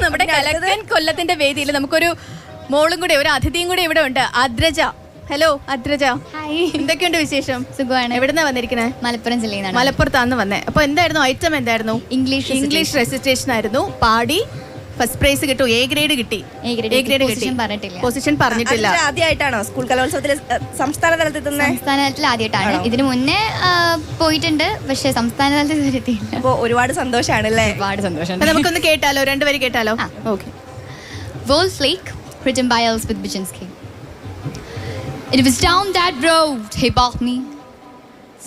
നമ്മുടെ കലക്കൻ കൊല്ലത്തിന്റെ വേദിയിൽ നമുക്കൊരു മോളും കൂടെ ഒരു അതിഥിയും കൂടെ ഇവിടെ ഉണ്ട്. അദ്രജ. ഹലോ അദ്രജ. ഹായ്. എന്തൊക്കെയുണ്ട് വിശേഷം? സുഖമാണ്. എവിടുന്നാ വന്നിരിക്കുന്നത്? മലപ്പുറം ജില്ലയിൽ നിന്നാണ്. മലപ്പുറത്താന്ന് വന്നേ. അപ്പൊ എന്തായിരുന്നു ഐറ്റം? എന്തായിരുന്നു? ഇംഗ്ലീഷ് റെസിറ്റേഷൻ ആയിരുന്നു. പാടി ഫസ്റ്റ് പ്രൈസ് കിട്ടും. എ ഗ്രേഡ് കിട്ടി. പൊസിഷൻ പറഞ്ഞിട്ടില്ല. ആദ്യമായിട്ടാണോ സ്കൂൾ കലോത്സവത്തിൽ സംസ്ഥാന തലത്തിൽ സംസ്ഥാന തലത്തിൽ ആദ്യമായിട്ടാണ്. ഇതിനു മുന്നേ പോയിട്ടുണ്ട്, പക്ഷെ സംസ്ഥാന തലത്തിൽ എത്തിയില്ല. അപ്പൊ ഒരുപാട് സന്തോഷാണല്ലേ? ഒരുപാട് സന്തോഷം. നമുക്കൊന്ന് കേട്ടാലോ? രണ്ടുപേരും കേട്ടാലോ? Okay. Wolf Lake, written by Elspeth Biczynski. It was down that road he bought me,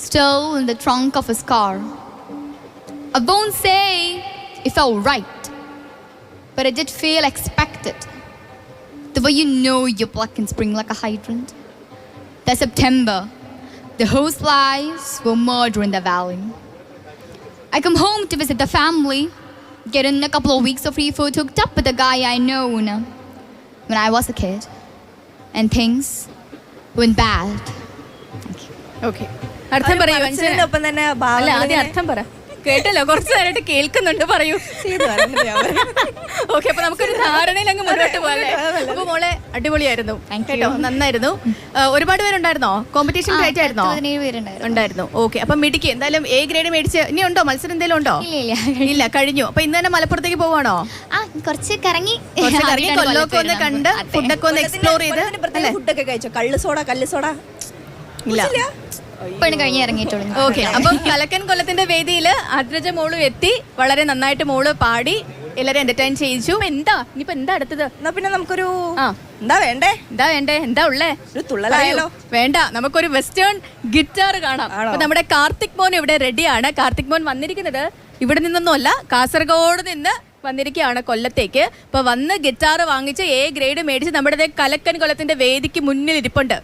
still in the trunk of his car. I won't say it felt right, but it did feel expected. The way you know your blood can spring like a hydrant. That September, the host flies were murder in the valley. I come home to visit the family, get in a couple of weeks of free food hooked up with a guy I known when I was a kid, and things went bad. Okay. അർത്ഥം പറയൂ. ഒപ്പം തന്നെ അല്ല, ആദ്യം അർത്ഥം പറ. കേട്ടല്ലോ, കുറച്ചു നേരമായിട്ട് കേൾക്കുന്നുണ്ട്. പറയൂ. ഓക്കെ. അപ്പൊ നമുക്കൊരു ധാരണയിൽ അങ്ങ് മുന്നോട്ട് പോകാല്ലേ? അപ്പൊ മോളെ അടിപൊളിയായിരുന്നു കേട്ടോ, നന്നായിരുന്നു. ഒരുപാട് പേരുണ്ടായിരുന്നോ? കോമ്പറ്റീഷൻ റേറ്റ് ആയിരുന്നോ? ഉണ്ടായിരുന്നു. ഓക്കെ. അപ്പൊ മിടിക്ക് എന്തായാലും എ ഗ്രേഡ് മേടിച്ച് ഇനി ഉണ്ടോ? മത്സരം എന്തെങ്കിലും ഉണ്ടോ? ഇല്ല, കഴിഞ്ഞു. അപ്പൊ ഇന്ന് തന്നെ മലപ്പുറത്തേക്ക് പോവാണോ? കുറച്ച് കറങ്ങി കൊല്ലമൊക്കെ ഒന്ന് കണ്ട് ഫുഡൊക്കെ ഒന്ന് എക്സ്പ്ലോർ ചെയ്ത്. ഫുഡൊക്കെ കഴിച്ചോ? കള്ള് സോഡ ഇല്ല, കഴിഞ്ഞ് ഇറങ്ങിയിട്ടുള്ളൂ. ഓക്കെ. അപ്പം കലക്കൻ കൊല്ലത്തിന്റെ വേദിയിൽ അദ്രജ മോളും എത്തി. വളരെ നന്നായിട്ട് മോള് പാടി എല്ലാരും എന്റർടൈൻ ചെയ്യിച്ചു. ഇനിയിപ്പോ എന്താ അടുത്തത്? എന്നാ പിന്നെ നമുക്കൊരു എന്താ വേണ്ടേ? എന്താ ഉള്ളേ? ഒരു തുള്ളലായാലോ? വേണ്ട, നമുക്കൊരു വെസ്റ്റേൺ ഗിറ്റാർ കാണാം. അപ്പൊ നമ്മുടെ കാർത്തിക് മോൻ ഇവിടെ റെഡിയാണ്. കാർത്തിക് മോൻ വന്നിരിക്കുന്നത് ഇവിടെ നിന്നൊന്നുമല്ല, കാസർഗോഡ് നിന്ന് വന്നിരിക്കുകയാണ് കൊല്ലത്തേക്ക്. അപ്പൊ വന്ന് ഗിറ്റാർ വാങ്ങിച്ച് എ ഗ്രേഡ് മേടിച്ച് നമ്മുടെ കലക്കൻ കൊല്ലത്തിന്റെ വേദിക്ക് മുന്നിൽ ഇരിപ്പുണ്ട്.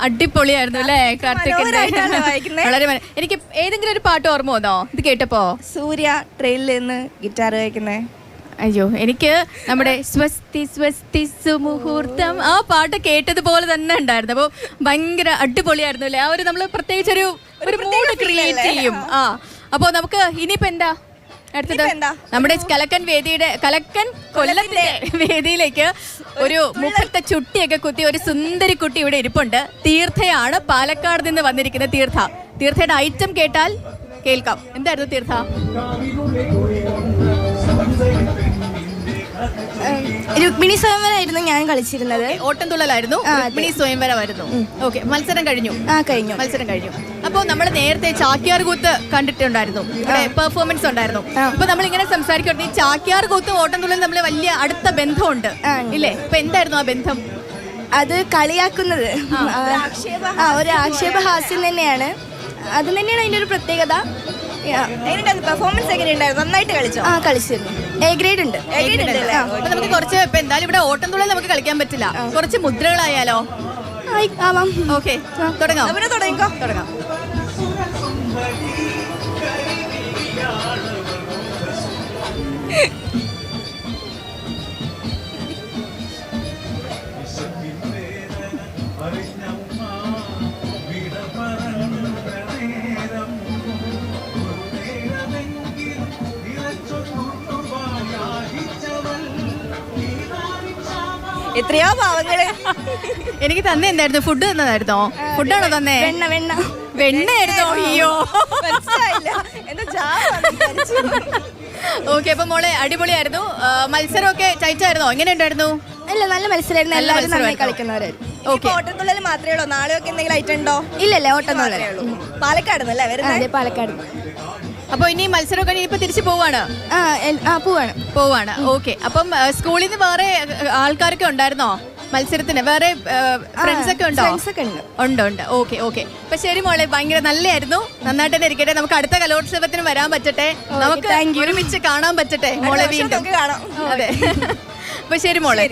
അടിപൊളിയായിരുന്നു അല്ലേ കാർത്തികിന്റെ? വളരെ. എനിക്ക് ഏതെങ്കിലും ഒരു പാട്ട് ഓർമ്മ വന്നോ ഇത് കേട്ടപ്പോ? സൂര്യ ട്രെയിനിൽ നിന്ന് ഗിറ്റാർ വായിക്കുന്നേ. അയ്യോ, എനിക്ക് നമ്മുടെ സ്വസ്തി സ്വസ്തി സുമുഹൂർത്തം ആ പാട്ട് കേട്ടതുപോലെ തന്നെ ഉണ്ടായിരുന്നു. അപ്പൊ ഭയങ്കര അടിപൊളിയായിരുന്നു അല്ലേ? ആ ഒരു നമ്മള് പ്രത്യേകിച്ചൊരു മൂഡ് ക്രിയേറ്റ് ചെയ്യും. അപ്പൊ നമുക്ക് ഇനിയിപ്പോ എന്താ അടുത്തത്? നമ്മുടെ കലക്കൻ കൊല്ലത്തിന്റെ വേദിയിലേക്ക് ഒരു മുഖത്തെ ചുട്ടിയൊക്കെ കുത്തി ഒരു സുന്ദരി കുട്ടി ഇവിടെ ഇരിപ്പുണ്ട്. തീർത്ഥയാണ് പാലക്കാട് നിന്ന് വന്നിരിക്കുന്നത്. തീർത്ഥയുടെ ഐറ്റം കേൾക്കാം. എന്തായിരുന്നു തീർത്ഥ? രുക്മിണി സ്വയംവരമായിരുന്നു ഞാൻ കളിച്ചിരുന്നത്. ഓട്ടംതുള്ളലായിരുന്നു. രുക്മിണി സ്വയംവരമായിരുന്നു. ഓക്കെ. മത്സരം കഴിഞ്ഞു. മത്സരം കഴിഞ്ഞു. അപ്പോൾ നമ്മൾ നേരത്തെ ചാക്യാർ കൂത്ത് കണ്ടിട്ടുണ്ടായിരുന്നു. ഇവിടെ പെർഫോമൻസ് ഉണ്ടായിരുന്നു. അപ്പൊ നമ്മൾ ഇങ്ങനെ സംസാരിക്കട്ടെ, ഈ ചാക്യാർ കൂത്തും ഓട്ടംതുള്ളലും തമ്മിൽ വലിയ അടുത്ത ബന്ധമുണ്ട് ഇല്ലേ? അപ്പൊ എന്തായിരുന്നു ആ ബന്ധം? അത് കളിയാക്കുന്നത് ഒരു ആക്ഷേപഹാസ്യം തന്നെയാണ്. അത് തന്നെയാണ് അതിൻ്റെ ഒരു പ്രത്യേകത. എങ്ങനെയുണ്ടായിരുന്നു പെർഫോമൻസ്? എങ്ങനെയുണ്ടായിരുന്നു? നന്നായിട്ട് കളിച്ചോ? ആ കളിച്ചിരുന്നു. എ ഗ്രേഡ് ഉണ്ട്. അപ്പൊ നമുക്ക് കുറച്ച് ഇപ്പൊ എന്തായാലും ഇവിടെ ഓട്ടം തുള്ളൽ നമുക്ക് കളിക്കാൻ പറ്റില്ല, കുറച്ച് മുദ്രകളായാലോ? ആവാം. ഓക്കെ, തുടങ്ങാം. അവനെ തുടങ്ങിക്കോ. തുടങ്ങാം. എത്രയോ പാവങ്ങള് എനിക്ക് തന്നെ എന്തായിരുന്നു? ഫുഡ് തന്നതായിരുന്നോ? ഫുഡാണോ തന്നെ? വെണ്ണ വെണ്ണ വെണ്ണയായിരുന്നോ? അയ്യോ, മനസ്സിലായില്ല. എന്താ ഓക്കെ. അപ്പൊ മോളെ അടിപൊളിയായിരുന്നു. മത്സരമൊക്കെ ടൈറ്റായിരുന്നോ? എങ്ങനെ ഉണ്ടായിരുന്നു? അല്ല, നല്ല മത്സരമായിരുന്നു. നല്ല എല്ലാവരും നന്നായി മത്സരമായിരുന്നു. കളിക്കുന്നവരായിരുന്നു. ഓട്ടത്തുള്ളിൽ മാത്രമേ ഉള്ളൂ? നാളെയൊക്കെ എന്തെങ്കിലും ഐറ്റം ഉണ്ടോ? ഇല്ലല്ല, ഓട്ടം മാത്രമേ ഉള്ളൂ. പാലക്കാട് നിന്നല്ലേ വരുന്നത്? അതെ, പാലക്കാട്. അപ്പൊ ഇനി മത്സരമൊക്കെ ഇനിയിപ്പോ തിരിച്ചു പോവാണ്? പോവാണ്. ഓക്കെ. അപ്പം സ്കൂളിൽ നിന്ന് വേറെ ആൾക്കാരൊക്കെ ഉണ്ടായിരുന്നോ മത്സരത്തിന്? വേറെ ഫ്രണ്ട്സ് ഒക്കെ ഉണ്ടോ? ഉണ്ട്. ഓക്കെ. അപ്പൊ ശരി മോളെ, ഭയങ്കര നല്ലതായിരുന്നു. നന്നായിട്ട് തന്നെ ഇരിക്കട്ടെ. നമുക്ക് അടുത്ത കലോത്സവത്തിന് വരാൻ പറ്റട്ടെ, നമുക്ക് ഒരുമിച്ച് കാണാൻ പറ്റട്ടെ മോളെ വീണ്ടും. കാണാം. അതെ. അപ്പൊ ശരി മോളെ.